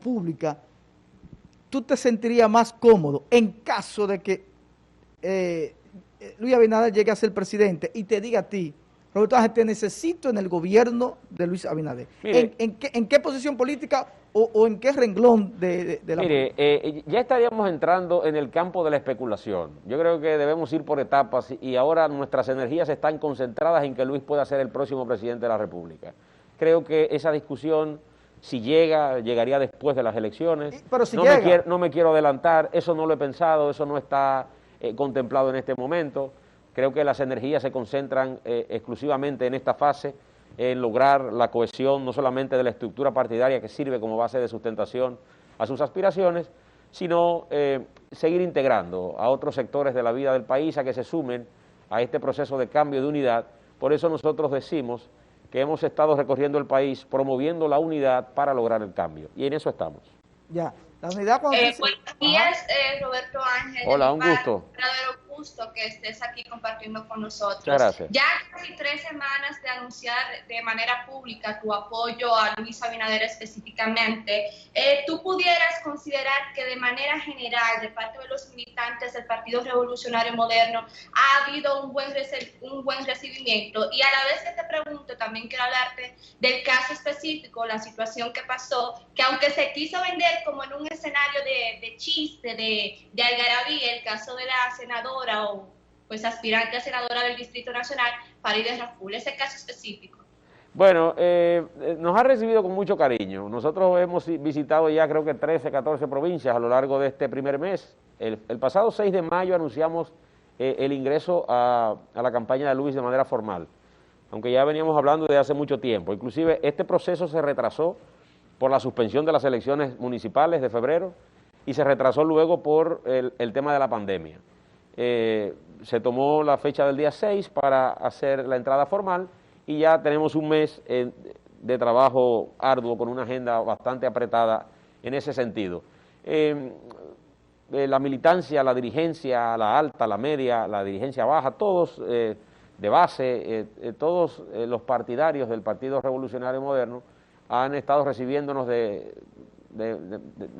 República, tú te sentirías más cómodo en caso de que Luis Abinader llegue a ser presidente y te diga a ti, Roberto Ángel, te necesito en el gobierno de Luis Abinader? Mire, ¿En qué posición política o en qué renglón de la mire, ya estaríamos entrando en el campo de la especulación. Yo creo que debemos ir por etapas y ahora nuestras energías están concentradas en que Luis pueda ser el próximo presidente de la República. Creo que esa discusión, si llegaría después de las elecciones. Pero si llega. No me quiero adelantar, eso no lo he pensado, eso no está contemplado en este momento. Creo que las energías se concentran exclusivamente en esta fase, en lograr la cohesión no solamente de la estructura partidaria que sirve como base de sustentación a sus aspiraciones, sino seguir integrando a otros sectores de la vida del país a que se sumen a este proceso de cambio de unidad. Por eso nosotros decimos que hemos estado recorriendo el país promoviendo la unidad para lograr el cambio, y en eso estamos. Ya, la unidad cuando buenos días, Roberto Ángel. Hola, un gusto. Un verdadero gusto que estés aquí compartiendo con nosotros. Muchas gracias. Ya casi 3 semanas de anunciar de manera pública tu apoyo a Luis Abinader específicamente, ¿tú pudieras considerar que de manera general, de parte de los militantes del Partido Revolucionario Moderno, ha habido un buen recibimiento? Y a la vez que te pregunto, también quiero hablarte del caso específico, la situación que pasó, que aunque se quiso vender como en un escenario de chiste, de algarabía, el caso de la senadora o pues aspirante a senadora del Distrito Nacional, Farideh Raful, ese caso específico. Bueno, nos ha recibido con mucho cariño. Nosotros hemos visitado ya creo que 13, 14 provincias a lo largo de este primer mes. El pasado 6 de mayo anunciamos el ingreso a la campaña de Luis de manera formal, aunque ya veníamos hablando de hace mucho tiempo. Inclusive este proceso se retrasó por la suspensión de las elecciones municipales de febrero y se retrasó luego por el tema de la pandemia. Se tomó la fecha del día 6 para hacer la entrada formal y ya tenemos un mes de trabajo arduo con una agenda bastante apretada en ese sentido. La militancia, la dirigencia, la alta, la media, la dirigencia baja, todos de base, todos los partidarios del Partido Revolucionario Moderno han estado recibiéndonos de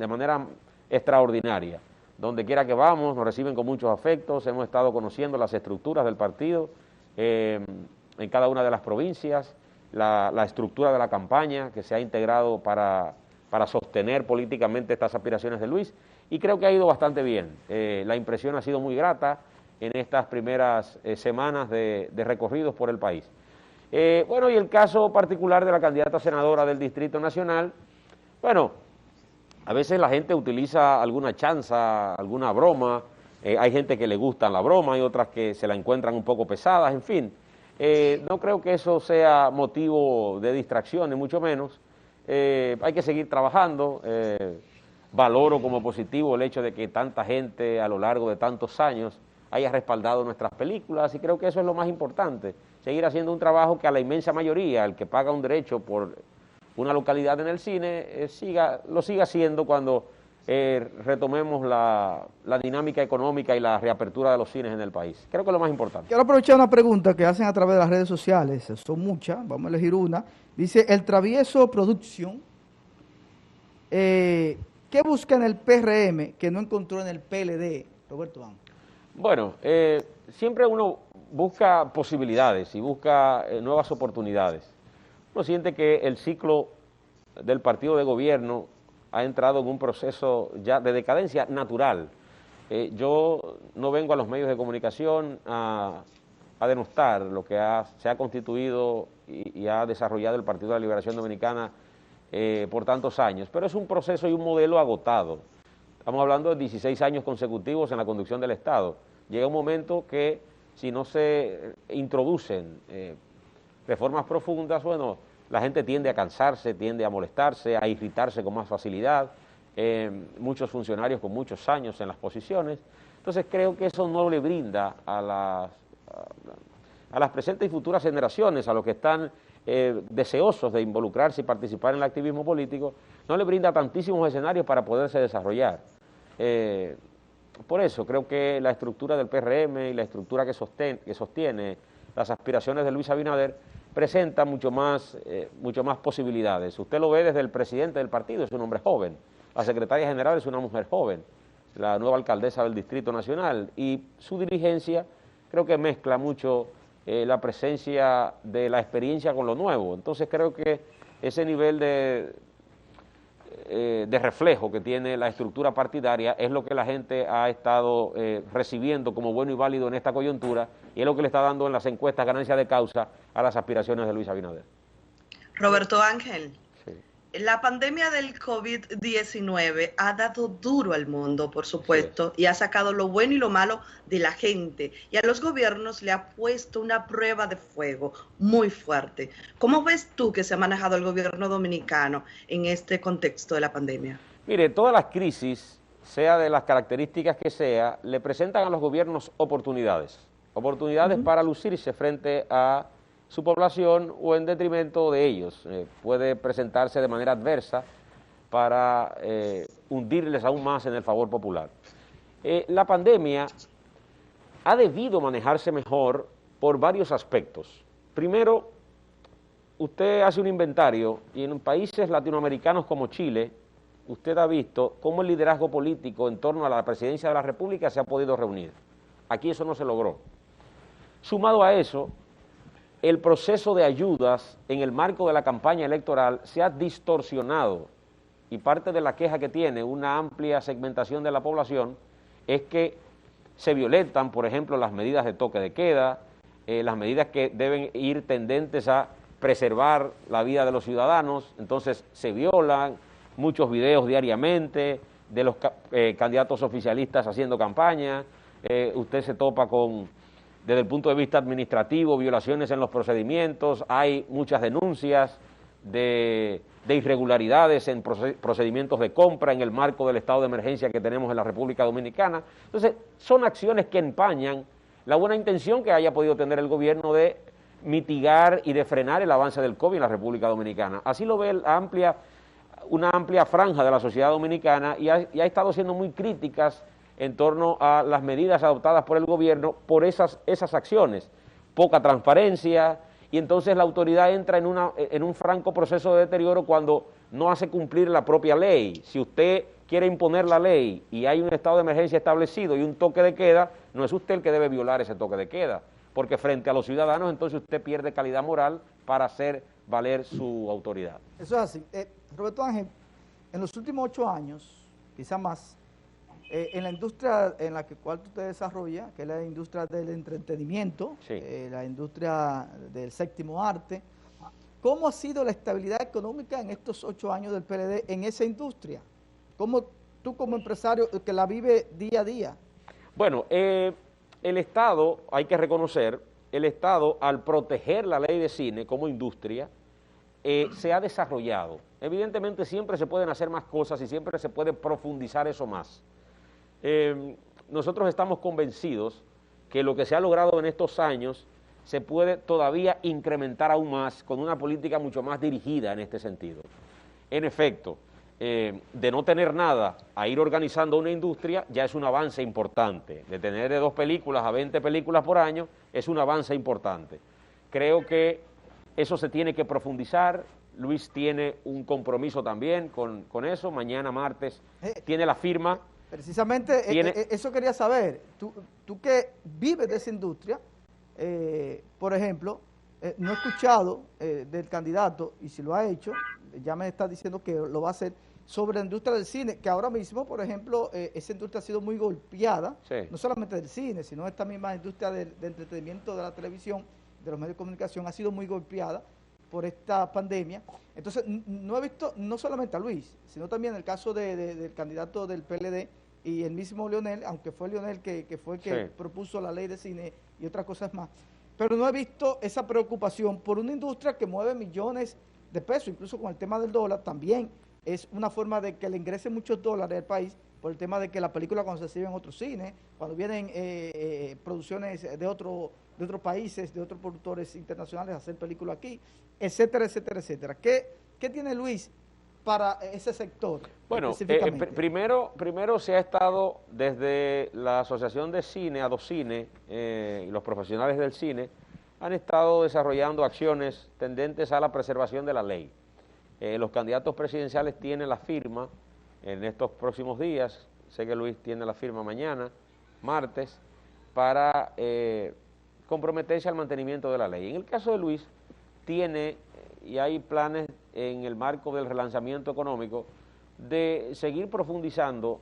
manera extraordinaria. Donde quiera que vamos, nos reciben con muchos afectos, hemos estado conociendo las estructuras del partido en cada una de las provincias, la estructura de la campaña que se ha integrado para sostener políticamente estas aspiraciones de Luis, y creo que ha ido bastante bien. La impresión ha sido muy grata en estas primeras semanas de recorridos por el país. Bueno, y el caso particular de la candidata senadora del Distrito Nacional, bueno, a veces la gente utiliza alguna chanza, alguna broma, hay gente que le gusta la broma, hay otras que se la encuentran un poco pesadas, en fin. No creo que eso sea motivo de distracción, ni mucho menos. Hay que seguir trabajando. Valoro como positivo el hecho de que tanta gente a lo largo de tantos años haya respaldado nuestras películas, y creo que eso es lo más importante, seguir haciendo un trabajo que a la inmensa mayoría, el que paga un derecho por una localidad en el cine, lo siga haciendo cuando retomemos la dinámica económica y la reapertura de los cines en el país. Creo que es lo más importante. Quiero aprovechar una pregunta que hacen a través de las redes sociales, son muchas, vamos a elegir una. Dice, el Travieso Production, ¿qué busca en el PRM que no encontró en el PLD, Roberto Ángel? Bueno, siempre uno busca posibilidades y busca nuevas oportunidades. Uno siente que el ciclo del partido de gobierno ha entrado en un proceso ya de decadencia natural. Yo no vengo a los medios de comunicación a denostar lo que se ha constituido y ha desarrollado el Partido de la Liberación Dominicana por tantos años, pero es un proceso y un modelo agotado. Estamos hablando de 16 años consecutivos en la conducción del Estado. Llega un momento que si no se introducen reformas profundas, bueno, la gente tiende a cansarse, tiende a molestarse, a irritarse con más facilidad, muchos funcionarios con muchos años en las posiciones. Entonces creo que eso no le brinda a las presentes y futuras generaciones, a los que están deseosos de involucrarse y participar en el activismo político, no le brinda tantísimos escenarios para poderse desarrollar. Por eso creo que la estructura del PRM y la estructura que sostiene las aspiraciones de Luis Abinader presenta mucho más posibilidades. Usted lo ve desde el presidente del partido, es un hombre joven, La secretaria general es una mujer joven, la nueva alcaldesa del Distrito Nacional, y su dirigencia creo que mezcla mucho la presencia de la experiencia con lo nuevo. Entonces creo que ese nivel de reflejo que tiene la estructura partidaria es lo que la gente ha estado recibiendo como bueno y válido en esta coyuntura, y es lo que le está dando en las encuestas ganancia de causa a las aspiraciones de Luis Abinader. Roberto Ángel, Sí. la pandemia del COVID-19 ha dado duro al mundo, por supuesto, y ha sacado lo bueno y lo malo de la gente, y a los gobiernos le ha puesto una prueba de fuego muy fuerte. ¿Cómo ves tú que se ha manejado el gobierno dominicano en este contexto de la pandemia? Mire, todas las crisis, sea de las características que sea, le presentan a los gobiernos oportunidades para lucirse frente a su población o en detrimento de ellos. Puede presentarse de manera adversa para hundirles aún más en el favor popular. La pandemia ha debido manejarse mejor por varios aspectos. Primero, usted hace un inventario y en países latinoamericanos como Chile, usted ha visto cómo el liderazgo político en torno a la presidencia de la República se ha podido reunir. Aquí eso no se logró. Sumado a eso, el proceso de ayudas en el marco de la campaña electoral se ha distorsionado, y parte de la queja que tiene una amplia segmentación de la población es que se violentan, por ejemplo, las medidas de toque de queda, las medidas que deben ir tendentes a preservar la vida de los ciudadanos. Entonces se violan muchos videos diariamente de los candidatos oficialistas haciendo campaña. Usted se topa con, desde el punto de vista administrativo, violaciones en los procedimientos, hay muchas denuncias de irregularidades en procedimientos de compra en el marco del estado de emergencia que tenemos en la República Dominicana. Entonces, son acciones que empañan la buena intención que haya podido tener el gobierno de mitigar y de frenar el avance del COVID en la República Dominicana. Así lo ve una amplia franja de la sociedad dominicana, y ha estado siendo muy críticas en torno a las medidas adoptadas por el gobierno por esas acciones. Poca transparencia, y entonces la autoridad entra en un franco proceso de deterioro cuando no hace cumplir la propia ley. Si usted quiere imponer la ley y hay un estado de emergencia establecido y un toque de queda, no es usted el que debe violar ese toque de queda, porque frente a los ciudadanos entonces usted pierde calidad moral para hacer valer su autoridad. Eso es así. Roberto Ángel, en los últimos 8 años, quizá más, en la industria en la cual tú te desarrollas, que es la industria del entretenimiento, Sí. La industria del séptimo arte, ¿cómo ha sido la estabilidad económica en estos 8 años del PLD en esa industria? ¿Cómo tú como empresario que la vive día a día? Bueno, el Estado, hay que reconocer, el Estado al proteger la ley de cine como industria, se ha desarrollado. Evidentemente siempre se pueden hacer más cosas y siempre se puede profundizar eso más. Nosotros estamos convencidos que lo que se ha logrado en estos años se puede todavía incrementar aún más con una política mucho más dirigida en este sentido. En efecto, de no tener nada a ir organizando una industria ya es un avance importante. De tener de 2 películas a 20 películas por año es un avance importante. Creo que eso se tiene que profundizar. Luis tiene un compromiso también con eso. Mañana martes tiene la firma. Precisamente eso quería saber. Tú que vives de esa industria, por ejemplo, no he escuchado del candidato, y si lo ha hecho, ya me está diciendo que lo va a hacer, sobre la industria del cine, que ahora mismo, por ejemplo, esa industria ha sido muy golpeada, Sí. no solamente del cine, sino esta misma industria del entretenimiento, de la televisión, de los medios de comunicación, ha sido muy golpeada por esta pandemia. Entonces, no he visto, no solamente a Luis, sino también el caso del candidato del PLD y el mismo Leonel, aunque fue Leonel que fue el que Sí. propuso la ley de cine y otras cosas más. Pero no he visto esa preocupación por una industria que mueve millones de pesos, incluso con el tema del dólar, también es una forma de que le ingresen muchos dólares al país, por el tema de que la película cuando se exhibe en otros cines, cuando vienen producciones de otros países, de otros productores internacionales a hacer películas aquí, etcétera, etcétera, etcétera. ¿Qué tiene Luis para ese sector? Bueno, específicamente? primero se ha estado desde la Asociación de Cine, ADOCINE, y los profesionales del cine, han estado desarrollando acciones tendentes a la preservación de la ley. Los candidatos presidenciales tienen la firma en estos próximos días, sé que Luis tiene la firma mañana, martes, para comprometerse al mantenimiento de la ley. En el caso de Luis, tiene y hay planes en el marco del relanzamiento económico de seguir profundizando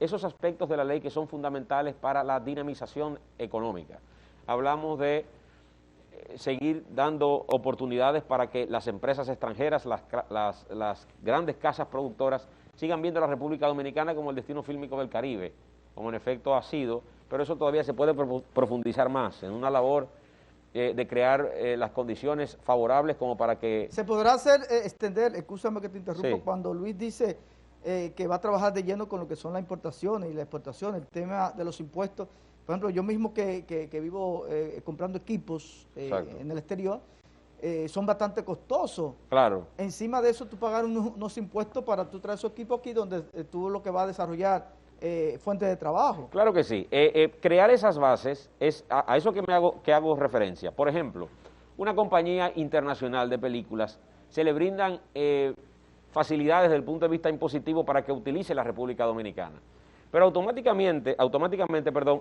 esos aspectos de la ley que son fundamentales para la dinamización económica. Hablamos de seguir dando oportunidades para que las empresas extranjeras, las grandes casas productoras, sigan viendo a la República Dominicana como el destino fílmico del Caribe, como en efecto ha sido, pero eso todavía se puede profundizar más en una labor de crear las condiciones favorables como para que... Se podrá hacer, extender, excúsame que te interrumpo, Sí. cuando Luis dice que va a trabajar de lleno con lo que son las importaciones y la exportación, el tema de los impuestos. Por ejemplo, yo mismo que vivo comprando equipos en el exterior, son bastante costosos. Claro. Encima de eso, tú pagar unos impuestos para tú traer esos equipos aquí donde tú lo que vas a desarrollar fuentes de trabajo. Claro que sí. Crear esas bases es a eso que hago referencia. Por ejemplo, una compañía internacional de películas se le brindan facilidades desde el punto de vista impositivo para que utilice la República Dominicana. Pero automáticamente,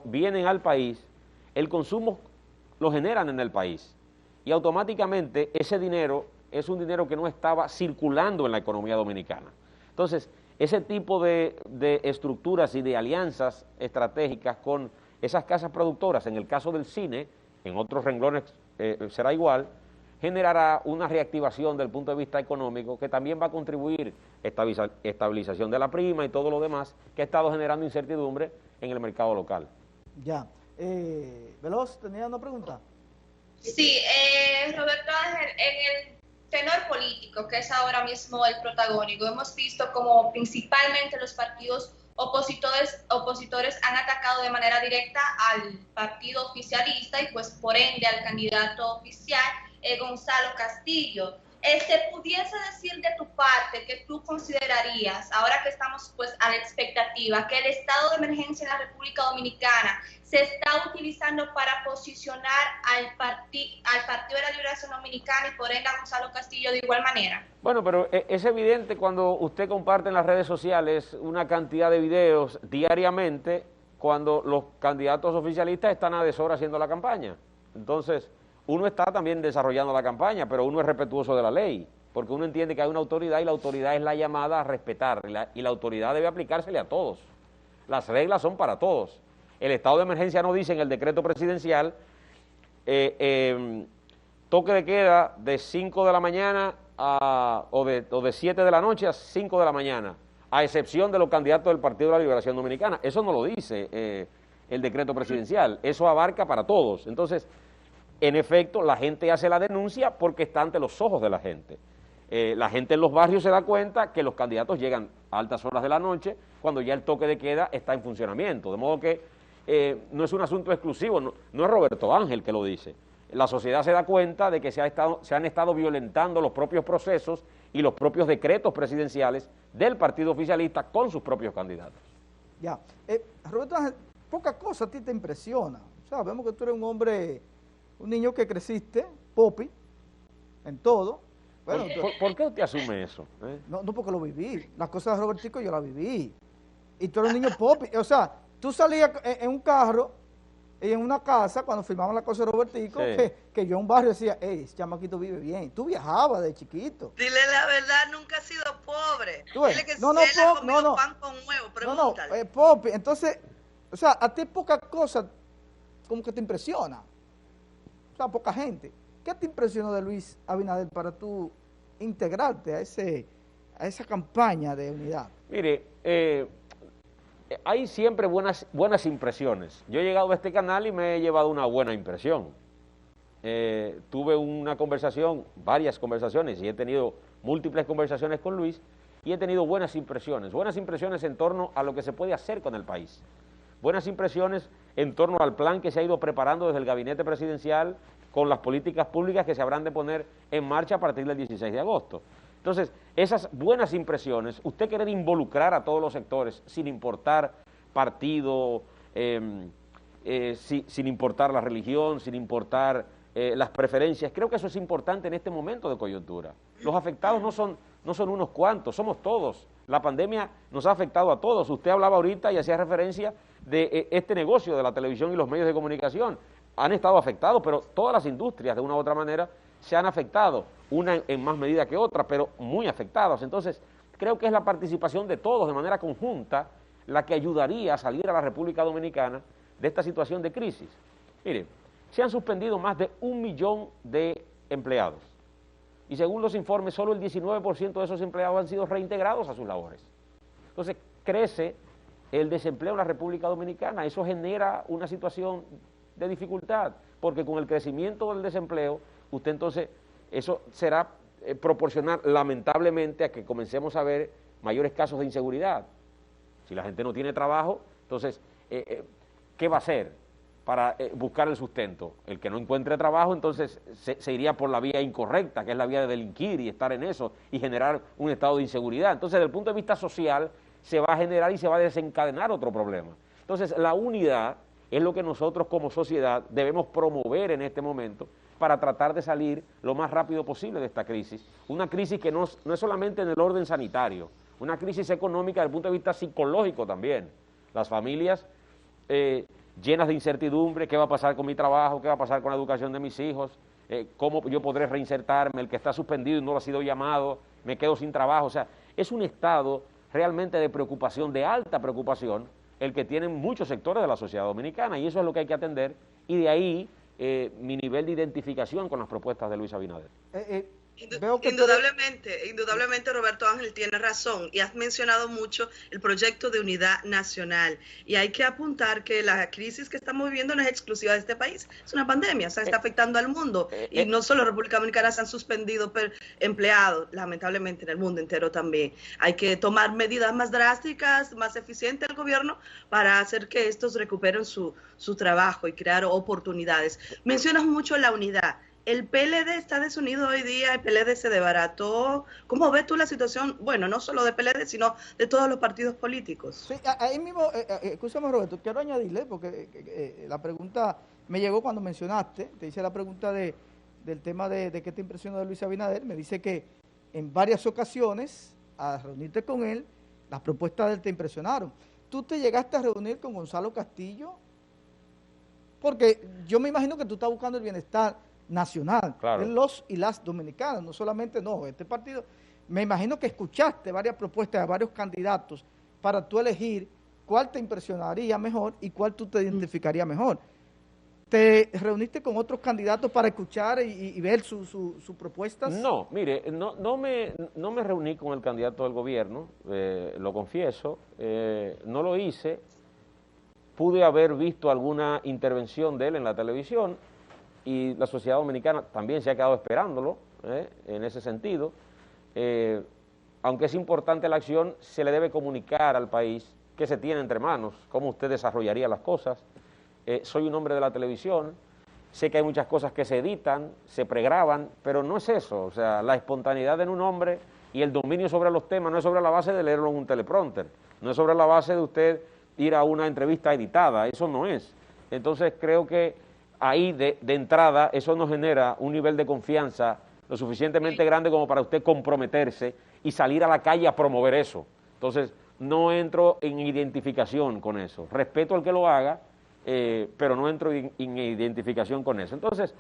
vienen al país, el consumo lo generan en el país y automáticamente ese dinero es un dinero que no estaba circulando en la economía dominicana. Entonces, ese tipo de estructuras y de alianzas estratégicas con esas casas productoras, en el caso del cine, en otros renglones será igual, generará una reactivación del punto de vista económico que también va a contribuir estabilización de la prima y todo lo demás que ha estado generando incertidumbre en el mercado local. Ya. Veloz, ¿tenía una pregunta? Sí, Roberto Ángel, en el tenor político, que es ahora mismo el protagónico, hemos visto como principalmente los partidos opositores han atacado de manera directa al partido oficialista y pues por ende al candidato oficial, Gonzalo Castillo. ¿Pudiese decir de tu parte que tú considerarías, ahora que estamos pues a la expectativa, que el estado de emergencia en la República Dominicana se está utilizando para posicionar al Partido de la Liberación Dominicana y por ende a Gonzalo Castillo de igual manera? Bueno, pero es evidente cuando usted comparte en las redes sociales una cantidad de videos diariamente cuando los candidatos oficialistas están a deshora haciendo la campaña. Entonces, uno está también desarrollando la campaña, pero uno es respetuoso de la ley, porque uno entiende que hay una autoridad y la autoridad es la llamada a respetar, y la autoridad debe aplicársele a todos. Las reglas son para todos. El estado de emergencia no dice en el decreto presidencial toque de queda de 5 de la mañana o de 7 de la noche a 5 de la mañana, a excepción de los candidatos del Partido de la Liberación Dominicana. Eso no lo dice el decreto presidencial, eso abarca para todos. Entonces, en efecto, la gente hace la denuncia porque está ante los ojos de la gente. La gente en los barrios se da cuenta que los candidatos llegan a altas horas de la noche cuando ya el toque de queda está en funcionamiento. De modo que no es un asunto exclusivo, no es Roberto Ángel que lo dice. La sociedad se da cuenta de que se han estado violentando los propios procesos y los propios decretos presidenciales del partido oficialista con sus propios candidatos. Ya. Roberto Ángel, poca cosa a ti te impresiona. O sea, vemos que tú eres un hombre, un niño que creciste, popi, en todo. Bueno, ¿Por qué usted asume eso? No, porque lo viví. Las cosas de Robertico yo las viví. Y tú eres un niño popi. O sea, tú salías en un carro y en una casa, cuando filmaban la cosa de Robertico, Sí. que yo en un barrio decía, ese chamaquito vive bien. Tú viajabas de chiquito. Dile la verdad, nunca ha sido pobre. Tú ves, Dile que no, él ha comido pan con huevo, pregúntale. popi. Entonces, o sea, a ti poca cosa como que te impresiona. O sea, poca gente. ¿Qué te impresionó de Luis Abinader para tú integrarte a esa campaña de unidad? Mire, hay siempre buenas impresiones. Yo he llegado a este canal y me he llevado una buena impresión. Tuve varias conversaciones, y he tenido múltiples conversaciones con Luis, y he tenido buenas impresiones en torno a lo que se puede hacer con el país. Buenas impresiones en torno al plan que se ha ido preparando desde el gabinete presidencial con las políticas públicas que se habrán de poner en marcha a partir del 16 de agosto. Entonces, esas buenas impresiones, usted querer involucrar a todos los sectores, sin importar partido, sin importar la religión, sin importar las preferencias, creo que eso es importante en este momento de coyuntura. Los afectados no son unos cuantos, somos todos. La pandemia nos ha afectado a todos. Usted hablaba ahorita y hacía referencia de este negocio de la televisión y los medios de comunicación. Han estado afectados, pero todas las industrias de una u otra manera se han afectado, una en más medida que otra, pero muy afectadas. Entonces, creo que es la participación de todos de manera conjunta la que ayudaría a salir a la República Dominicana de esta situación de crisis. Mire, se han suspendido más de 1 millón de empleados y según los informes, solo el 19% de esos empleados han sido reintegrados a sus labores. Entonces, crece el desempleo en la República Dominicana. Eso genera una situación de dificultad, porque con el crecimiento del desempleo, usted entonces, eso será proporcional lamentablemente a que comencemos a ver mayores casos de inseguridad. Si la gente no tiene trabajo, entonces, ¿qué va a hacer para buscar el sustento? El que no encuentre trabajo, entonces se iría por la vía incorrecta, que es la vía de delinquir y estar en eso y generar un estado de inseguridad. Entonces, desde el punto de vista social, se va a generar y se va a desencadenar otro problema. Entonces, la unidad es lo que nosotros como sociedad debemos promover en este momento para tratar de salir lo más rápido posible de esta crisis. Una crisis que no es solamente en el orden sanitario, una crisis económica desde el punto de vista psicológico también. Las familias llenas de incertidumbre, ¿qué va a pasar con mi trabajo? ¿Qué va a pasar con la educación de mis hijos? ¿Cómo yo podré reinsertarme? El que está suspendido y no lo ha sido llamado, me quedo sin trabajo. O sea, es un estado realmente de preocupación, de alta preocupación, el que tienen muchos sectores de la sociedad dominicana, y eso es lo que hay que atender, y de ahí mi nivel de identificación con las propuestas de Luis Abinader. Indudablemente Roberto Ángel tiene razón y has mencionado mucho el proyecto de unidad nacional y hay que apuntar que la crisis que estamos viviendo no es exclusiva de este país, es una pandemia, o sea, está afectando al mundo y no solo República Dominicana se han suspendido empleados, lamentablemente en el mundo entero también. Hay que tomar medidas más drásticas, más eficientes del gobierno para hacer que estos recuperen su trabajo y crear oportunidades. Mencionas mucho la unidad. El PLD está desunido hoy día, el PLD se desbarató. ¿Cómo ves tú la situación? Bueno, no solo de PLD, sino de todos los partidos políticos. Sí, ahí mismo, escúchame Roberto, quiero añadirle, porque la pregunta me llegó cuando mencionaste, te hice la pregunta del tema de qué te impresionó de Luis Abinader, me dice que en varias ocasiones, a reunirte con él, las propuestas de él te impresionaron. ¿Tú te llegaste a reunir con Gonzalo Castillo? Porque yo me imagino que tú estás buscando el bienestar nacional, claro, de los y las dominicanas, no solamente este partido. Me imagino que escuchaste varias propuestas de varios candidatos para tú elegir cuál te impresionaría mejor y cuál tú te identificaría mejor. ¿Te reuniste con otros candidatos para escuchar y ver sus propuestas? No, mire, no me reuní con el candidato del gobierno, lo confieso, no lo hice. Pude haber visto alguna intervención de él en la televisión, y la sociedad dominicana también se ha quedado esperándolo en ese sentido. Aunque es importante la acción, se le debe comunicar al país qué se tiene entre manos, cómo usted desarrollaría las cosas. Soy un hombre de la televisión, sé que hay muchas cosas que se editan, se pregraban, pero no es eso. O sea, la espontaneidad en un hombre y el dominio sobre los temas no es sobre la base de leerlo en un teleprompter, no es sobre la base de usted ir a una entrevista editada, eso no es. Entonces creo que ahí de entrada eso nos genera un nivel de confianza lo suficientemente grande como para usted comprometerse y salir a la calle a promover eso. Entonces no entro en identificación con eso, respeto al que lo haga, pero no entro en identificación con eso. Entonces,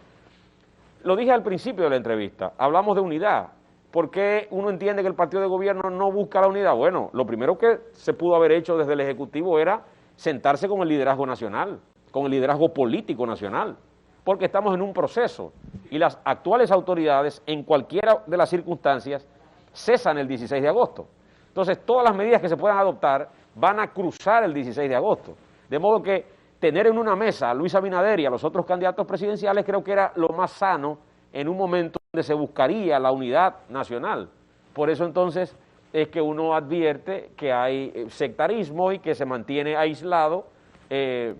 lo dije al principio de la entrevista, hablamos de unidad. ¿Por qué uno entiende que el partido de gobierno no busca la unidad? Bueno, lo primero que se pudo haber hecho desde el Ejecutivo era sentarse con el liderazgo nacional, con el liderazgo político nacional, porque estamos en un proceso y las actuales autoridades en cualquiera de las circunstancias cesan el 16 de agosto. Entonces todas las medidas que se puedan adoptar van a cruzar el 16 de agosto, de modo que tener en una mesa a Luis Abinader y a los otros candidatos presidenciales creo que era lo más sano en un momento donde se buscaría la unidad nacional. Por eso entonces es que uno advierte que hay sectarismo y que se mantiene aislado de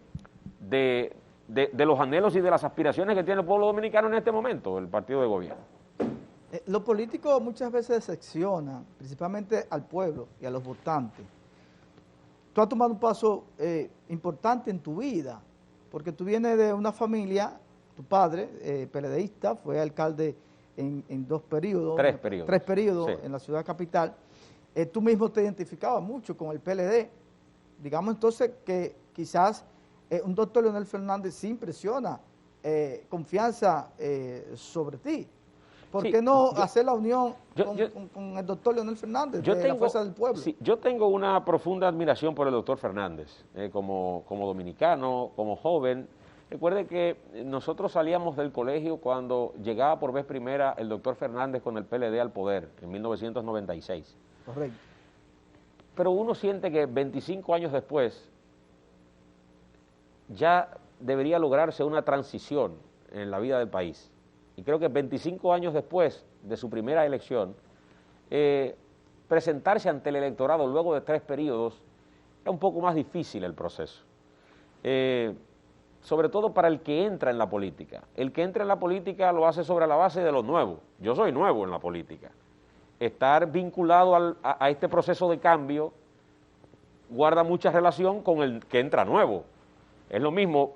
los anhelos y de las aspiraciones que tiene el pueblo dominicano en este momento, el partido de gobierno. Los políticos muchas veces decepcionan, principalmente al pueblo y a los votantes. Tú has tomado un paso importante en tu vida, porque tú vienes de una familia, tu padre, PLDista, fue alcalde en 2 periodos. 3 periodos. 3 periodos sí, en la ciudad capital. tú mismo te identificabas mucho con el PLD. Digamos entonces que quizás un doctor Leonel Fernández sí impresiona confianza sobre ti. ¿Por qué no hacer la unión con el doctor Leonel Fernández de la Fuerza del Pueblo? Sí, yo tengo una profunda admiración por el doctor Fernández, como dominicano, como joven. Recuerde que nosotros salíamos del colegio cuando llegaba por vez primera el doctor Fernández con el PLD al poder, en 1996. Correcto. Pero uno siente que 25 años después ya debería lograrse una transición en la vida del país. Y creo que 25 años después de su primera elección, presentarse ante el electorado luego de 3 periodos es un poco más difícil el proceso. Sobre todo para el que entra en la política. El que entra en la política lo hace sobre la base de lo nuevo. Yo soy nuevo en la política. Estar vinculado a este proceso de cambio guarda mucha relación con el que entra nuevo. Es lo mismo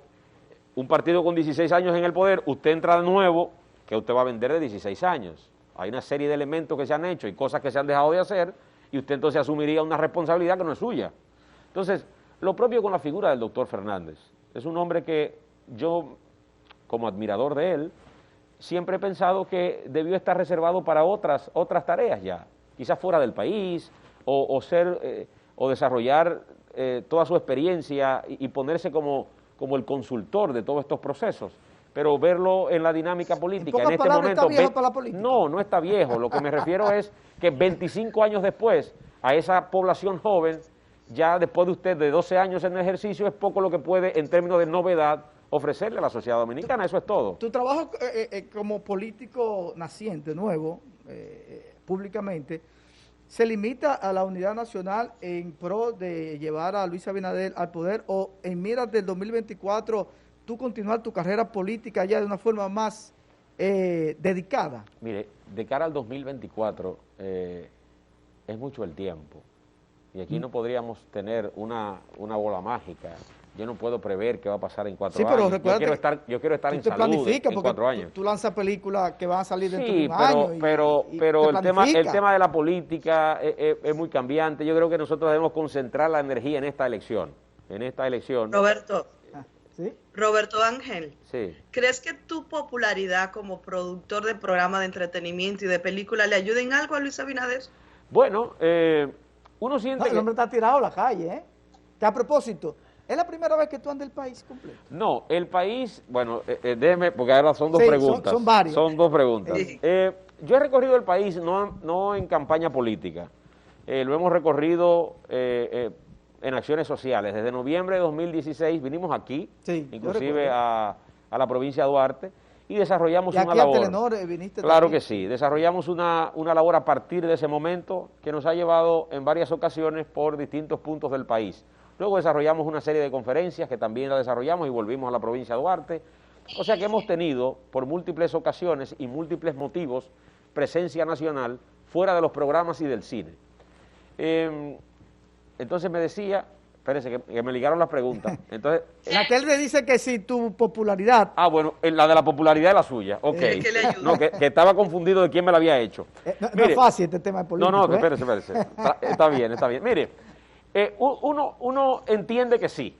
un partido con 16 años en el poder, usted entra nuevo, que usted va a vender de 16 años. Hay una serie de elementos que se han hecho y cosas que se han dejado de hacer, y usted entonces asumiría una responsabilidad que no es suya. Entonces, lo propio con la figura del doctor Fernández. Es un hombre que yo, como admirador de él, siempre he pensado que debió estar reservado para otras tareas ya, quizás fuera del país, o desarrollar toda su experiencia y ponerse como el consultor de todos estos procesos. Pero verlo en la dinámica política en este momento... ¿Está viejo para la política? No, no está viejo. Lo que me refiero es que 25 años después, a esa población joven, ya después de usted de 12 años en ejercicio, es poco lo que puede, en términos de novedad, ofrecerle a la sociedad dominicana. Eso es todo. Tu trabajo como político naciente, nuevo, públicamente, se limita a la unidad nacional en pro de llevar a Luis Abinader al poder, o en miras del 2024 tú continuar tu carrera política ya de una forma más dedicada? Mire, de cara al 2024 es mucho el tiempo, y aquí no podríamos tener una bola mágica. Yo no puedo prever qué va a pasar en 4 años. Pero recuerda, yo quiero estar en salud en 4 años. Tú lanzas películas que van a salir dentro de un año. Pero el tema de la política es muy cambiante. Yo creo que nosotros debemos concentrar la energía en esta elección. Roberto Ángel, sí. ¿Crees que tu popularidad como productor de programas de entretenimiento y de películas le ayuda en algo a Luis Abinader? Bueno, uno siente el hombre está tirado a la calle, ¿eh? Que a propósito, ¿es la primera vez que tú andas el país completo? No, el país, bueno, déjeme, porque ahora son 2 preguntas. Son varias. Son 2 preguntas. Sí. Yo he recorrido el país no en campaña política, lo hemos recorrido en acciones sociales. Desde noviembre de 2016 vinimos aquí, inclusive a la provincia de Duarte, y desarrollamos una labor. ¿Y aquí a Telenor viniste Claro también? que sí, desarrollamos una labor a partir de ese momento que nos ha llevado en varias ocasiones por distintos puntos del país. Luego desarrollamos una serie de conferencias que también la desarrollamos y volvimos a la provincia de Duarte. O sea que hemos tenido por múltiples ocasiones y múltiples motivos presencia nacional fuera de los programas y del cine. Entonces me decía, espérense que me ligaron las preguntas. Entonces, Raquel te dice que si tu popularidad... bueno, la de la popularidad es la suya, ok. ¿Qué le ayuda? No, que estaba confundido de quién me la había hecho. No es fácil este tema de política. No, espérese. Está bien. Mire, uno entiende que sí,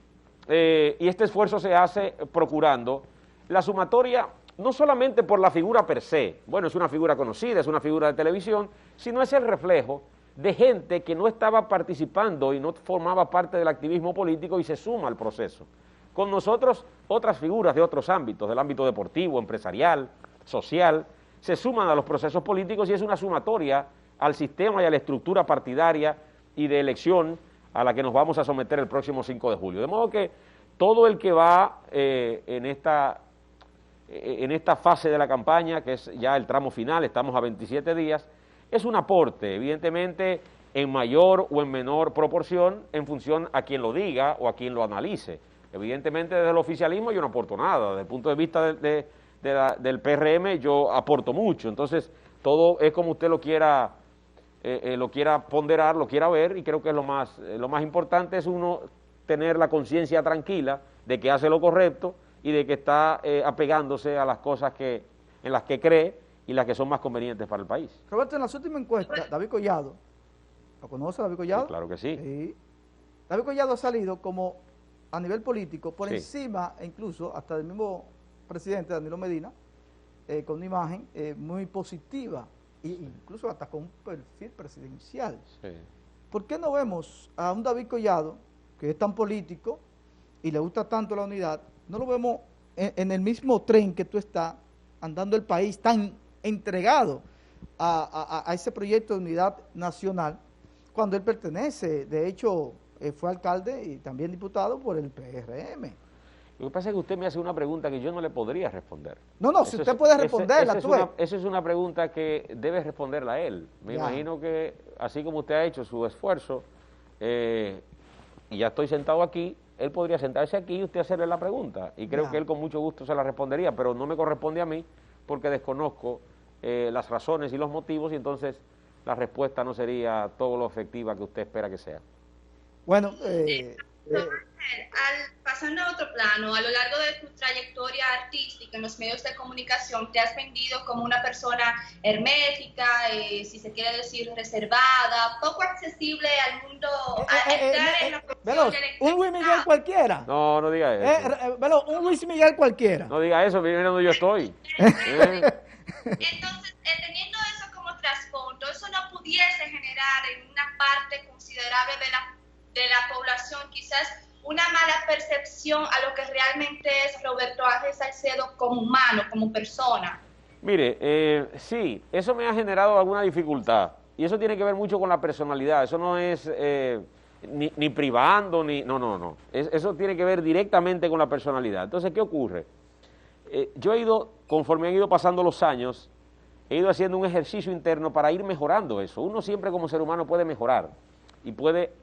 y este esfuerzo se hace procurando la sumatoria, no solamente por la figura per se, bueno, es una figura conocida, es una figura de televisión, sino es el reflejo de gente que no estaba participando y no formaba parte del activismo político y se suma al proceso. Con nosotros, otras figuras de otros ámbitos, del ámbito deportivo, empresarial, social, se suman a los procesos políticos y es una sumatoria al sistema y a la estructura partidaria y de elección a la que nos vamos a someter el próximo 5 de julio. De modo que todo el que va en esta fase de la campaña, que es ya el tramo final, estamos a 27 días, es un aporte, evidentemente en mayor o en menor proporción en función a quien lo diga o a quien lo analice. Evidentemente desde el oficialismo yo no aporto nada, desde el punto de vista del PRM yo aporto mucho, entonces todo es como usted lo quiera ponderar, lo quiera ver, y creo que lo más importante es uno tener la conciencia tranquila de que hace lo correcto y de que está apegándose a las cosas en las que cree y las que son más convenientes para el país. Roberto, en las últimas encuestas, David Collado ¿Lo conoce David Collado? Sí, claro que sí. Sí. David Collado ha salido como a nivel político, por Sí. encima, e incluso hasta del mismo presidente Danilo Medina, con una imagen muy positiva, e incluso hasta con un perfil presidencial. Sí. ¿Por qué no vemos a un David Collado, que es tan político y le gusta tanto la unidad, no lo vemos en el mismo tren que tú estás, andando el país tan entregado a ese proyecto de unidad nacional, cuando él pertenece, de hecho, fue alcalde y también diputado por el PRM? Lo que pasa es que usted me hace una pregunta que yo no le podría responder. No, si usted puede responderla, tú ves. Esa es una pregunta que debe responderla él. Me imagino que, así como usted ha hecho su esfuerzo, y ya estoy sentado aquí, él podría sentarse aquí y usted hacerle la pregunta. Y creo que él con mucho gusto se la respondería, pero no me corresponde a mí porque desconozco las razones y los motivos, y entonces la respuesta no sería todo lo efectiva que usted espera que sea. Bueno, pasando a otro plano, a lo largo de tu trayectoria artística en los medios de comunicación, te has vendido como una persona hermética, si se quiere decir reservada, poco accesible al mundo, a entrar en la Veloz, un Luis Miguel cualquiera. No, no diga eso. Veloz, un Luis Miguel cualquiera. No diga eso, mira donde yo estoy. Entonces, teniendo eso como trasfondo, eso no pudiese generar en una parte considerable de la población quizás una mala percepción a lo que realmente es Roberto Ángel Salcedo como humano, como persona. Mire, sí, eso me ha generado alguna dificultad, y eso tiene que ver mucho con la personalidad. Eso no es ni privando, no. Eso tiene que ver directamente con la personalidad. Entonces, ¿qué ocurre? Yo he ido, conforme han ido pasando los años, he ido haciendo un ejercicio interno para ir mejorando eso. Uno siempre como ser humano puede mejorar y puede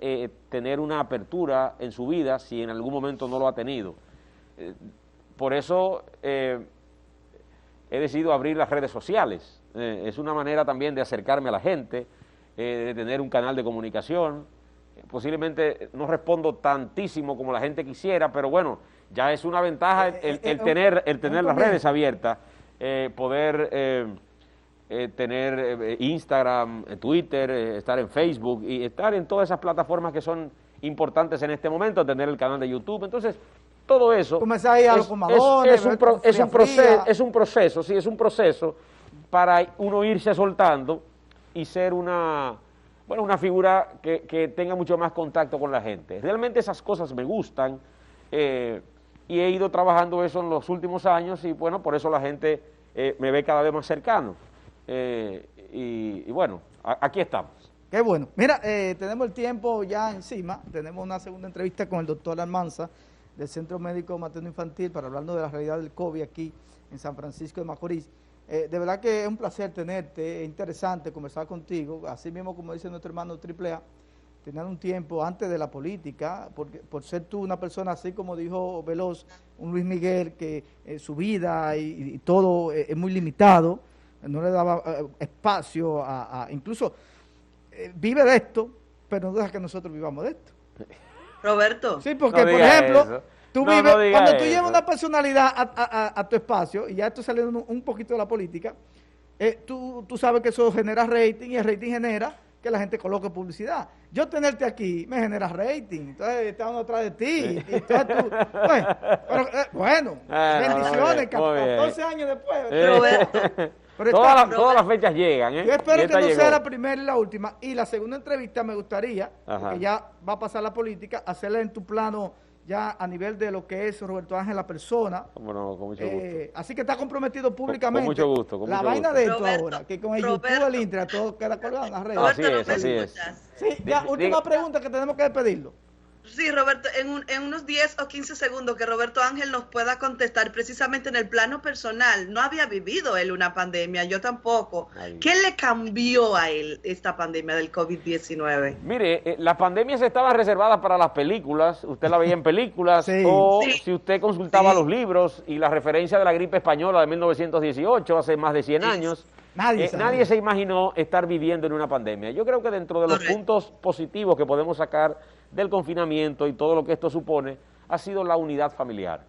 tener una apertura en su vida si en algún momento no lo ha tenido. Por eso he decidido abrir las redes sociales. Es una manera también de acercarme a la gente, de tener un canal de comunicación. Posiblemente no respondo tantísimo como la gente quisiera, pero bueno, ya es una ventaja el tener las redes abiertas, poder tener Instagram, Twitter, estar en Facebook y estar en todas esas plataformas que son importantes en este momento, tener el canal de YouTube. Entonces, todo eso es un proceso para uno irse soltando y ser una figura que tenga mucho más contacto con la gente. Realmente esas cosas me gustan, y he ido trabajando eso en los últimos años, y bueno, por eso la gente me ve cada vez más cercano. Y bueno, aquí estamos. Qué bueno. Mira, tenemos el tiempo ya encima, tenemos una segunda entrevista con el doctor Almanza del Centro Médico Materno Infantil para hablar de la realidad del COVID aquí en San Francisco de Macorís. De verdad que es un placer tenerte, es interesante conversar contigo, así mismo como dice nuestro hermano AAA, tener un tiempo antes de la política, porque por ser tú una persona así como dijo Veloz, un Luis Miguel que su vida y todo es muy limitado, no le daba espacio incluso vive de esto, pero no deja que nosotros vivamos de esto. Roberto. Sí, porque por ejemplo, tú vives, cuando tú llevas una personalidad a tu espacio, y ya esto saliendo un poquito de la política, tú sabes que eso genera rating, y el rating genera que la gente coloque publicidad. Yo tenerte aquí me genera rating, entonces estamos atrás de ti, y entonces tú, bueno, bendiciones, 14 años después. Roberto. Todas las fechas llegan, Yo espero que no sea la primera y la última. Y la segunda entrevista me gustaría, porque ya va a pasar la política, hacerla en tu plano ya a nivel de lo que es Roberto Ángel, la persona. Bueno, con mucho gusto. Así que está comprometido públicamente. Con mucho gusto. La vaina de esto ahora, que con el YouTube, el Intra, todo queda colgado en las redes. Así es. Sí, ya, última pregunta que tenemos que despedirlo. Sí, Roberto, en unos 10 o 15 segundos que Roberto Ángel nos pueda contestar precisamente en el plano personal. No había vivido él una pandemia, yo tampoco. ¿Qué le cambió a él esta pandemia del COVID-19? Mire, las pandemias estaban reservadas para las películas, usted la veía en películas, si usted consultaba los libros y la referencia de la gripe española de 1918, hace más de 100 años, nadie se imaginó estar viviendo en una pandemia. Yo creo que dentro de los puntos positivos que podemos sacar del confinamiento y todo lo que esto supone, ha sido la unidad familiar.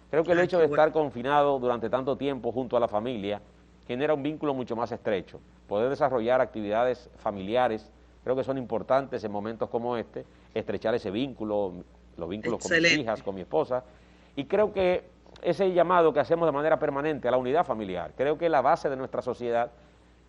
Creo que el hecho de estar confinado durante tanto tiempo junto a la familia genera un vínculo mucho más estrecho. Poder desarrollar actividades familiares creo que son importantes en momentos como este, estrechar ese vínculo, los vínculos Excelente. con mis hijas, con mi esposa, y creo que ese llamado que hacemos de manera permanente a la unidad familiar, creo que la base de nuestra sociedad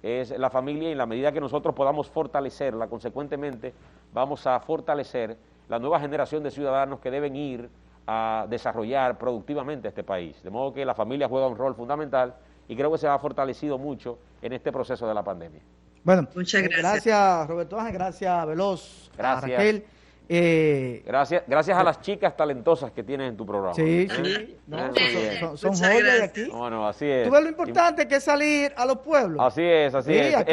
es la familia, y en la medida que nosotros podamos fortalecerla, consecuentemente vamos a fortalecer la nueva generación de ciudadanos que deben ir a desarrollar productivamente este país. De modo que la familia juega un rol fundamental y creo que se ha fortalecido mucho en este proceso de la pandemia. Bueno, Muchas gracias. Gracias Roberto Ángel, gracias Veloz, Gracias. a Raquel. Gracias a las chicas talentosas que tienes en tu programa. Sí, sí, no, Eso son sí. son Muchas joyas de gracias. aquí. Bueno, así es. Tú ves lo importante que es salir a los pueblos. Así es, así Sí, es. acá-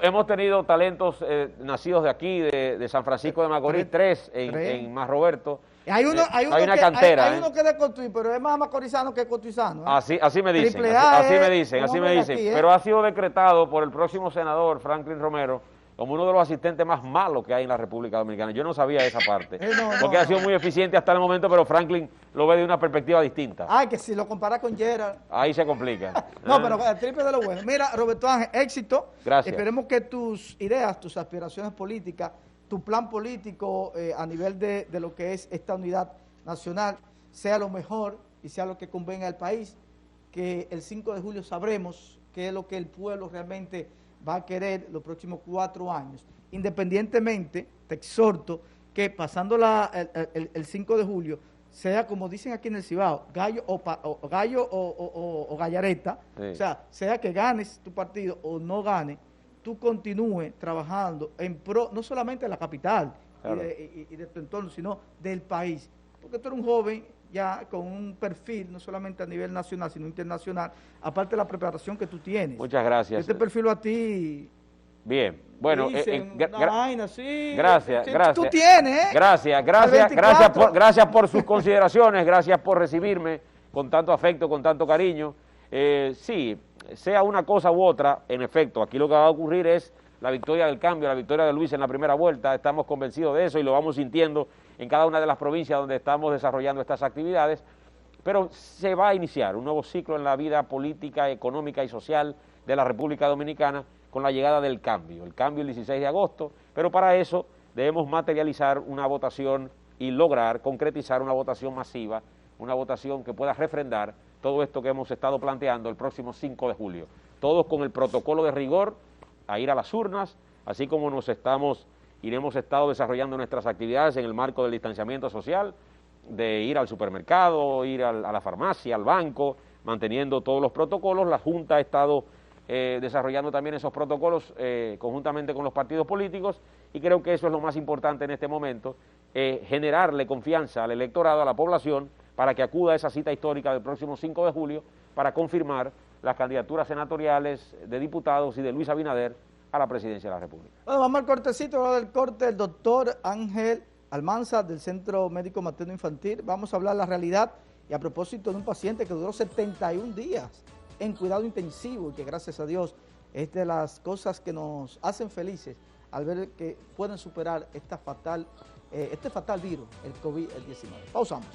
Hemos tenido talentos nacidos de aquí, de San Francisco de Macorís, tres en Más Roberto. Hay uno, hay una cantera. hay uno que es de Cotuí, pero es más macorizano que cotuizano. Así me dicen, Triple A así es me dicen, un así me hombre de dicen. aquí, ¿eh? Pero ha sido decretado por el próximo senador, Franklin Romero, como uno de los asistentes más malos que hay en la República Dominicana. Yo no sabía esa parte, No, porque ha sido muy eficiente hasta el momento, pero Franklin lo ve de una perspectiva distinta. Ay, que si lo comparas con Gerard. Ahí se complica. No, pero el triple de lo bueno. Mira, Roberto Ángel, éxito. Gracias. Esperemos que tus ideas, tus aspiraciones políticas, tu plan político a nivel de lo que es esta unidad nacional sea lo mejor y sea lo que convenga al país, que el 5 de julio sabremos qué es lo que el pueblo realmente va a querer los próximos 4 años. Independientemente, te exhorto que pasando el 5 de julio, sea como dicen aquí en el Cibao, gallo o gallareta, Sí. o sea, sea que ganes tu partido o no ganes, tú continúes trabajando en pro, no solamente de la capital Claro. y de tu entorno, sino del país. Porque tú eres un joven ya con un perfil, no solamente a nivel nacional, sino internacional, aparte de la preparación que tú tienes. Muchas gracias. Yo te perfilo a ti. Bien, bueno, dicen una vaina así. gracias, Sí, gracias. Tú tienes, ¿eh? Gracias, Al 24. gracias por sus consideraciones, gracias por recibirme con tanto afecto, con tanto cariño. Sí, sea una cosa u otra, en efecto, aquí lo que va a ocurrir es la victoria del cambio, la victoria de Luis en la primera vuelta, estamos convencidos de eso y lo vamos sintiendo en cada una de las provincias donde estamos desarrollando estas actividades, pero se va a iniciar un nuevo ciclo en la vida política, económica y social de la República Dominicana con la llegada del cambio, el cambio el 16 de agosto, pero para eso debemos materializar una votación y lograr concretizar una votación masiva, una votación que pueda refrendar todo esto que hemos estado planteando el próximo 5 de julio, todos con el protocolo de rigor a ir a las urnas, así como hemos estado desarrollando nuestras actividades en el marco del distanciamiento social, de ir al supermercado, ir a la farmacia, al banco, manteniendo todos los protocolos. La Junta ha estado desarrollando también esos protocolos conjuntamente con los partidos políticos y creo que eso es lo más importante en este momento, generarle confianza al electorado, a la población, para que acuda a esa cita histórica del próximo 5 de julio para confirmar las candidaturas senatoriales de diputados y de Luis Abinader a la presidencia de la República. Bueno, vamos al cortecito, luego del corte, el doctor Ángel Almanza del Centro Médico Materno Infantil. Vamos a hablar la realidad y a propósito de un paciente que duró 71 días en cuidado intensivo y que gracias a Dios es de las cosas que nos hacen felices al ver que pueden superar este fatal virus, el COVID-19. Pausamos.